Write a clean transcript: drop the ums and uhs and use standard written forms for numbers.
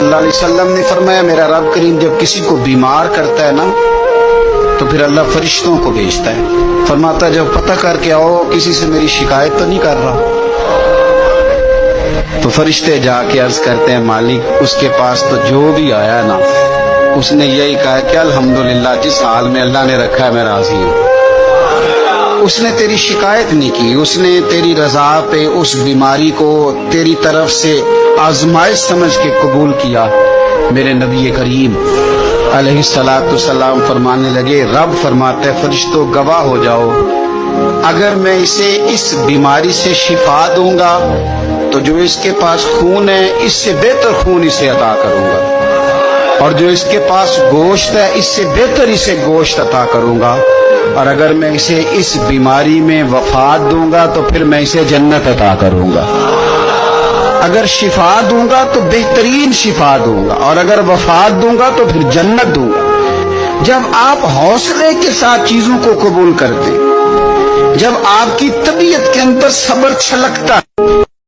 اللہ علیہ وسلم نے فرمایا میرا رب کریم جب کسی کو بیمار کرتا ہے نا تو پھر اللہ فرشتوں کو بھیجتا ہے، فرماتا ہے جب پتہ کر کے آؤ کسی سے میری شکایت تو نہیں کر رہا۔ تو فرشتے جا کے عرض کرتے ہیں مالک اس کے پاس تو جو بھی آیا نا اس نے یہی کہا کہ الحمدللہ جس حال میں اللہ نے رکھا ہے میں راضی ہوں۔ اس نے تیری شکایت نہیں کی، اس نے تیری رضا پہ اس بیماری کو تیری طرف سے آزمائش سمجھ کے قبول کیا۔ میرے نبی کریم علیہ السلام فرمانے لگے، رب فرماتا ہے فرشتوں گواہ ہو جاؤ، اگر میں اسے اس بیماری سے شفا دوں گا تو جو اس کے پاس خون ہے اس سے بہتر خون اسے عطا کروں گا، اور جو اس کے پاس گوشت ہے اس سے بہتر اسے گوشت عطا کروں گا، اور اگر میں اسے اس بیماری میں وفات دوں گا تو پھر میں اسے جنت عطا کروں گا۔ اگر شفا دوں گا تو بہترین شفا دوں گا، اور اگر وفات دوں گا تو پھر جنت دوں گا۔ جب آپ حوصلے کے ساتھ چیزوں کو قبول کرتے، جب آپ کی طبیعت کے اندر صبر چھلکتا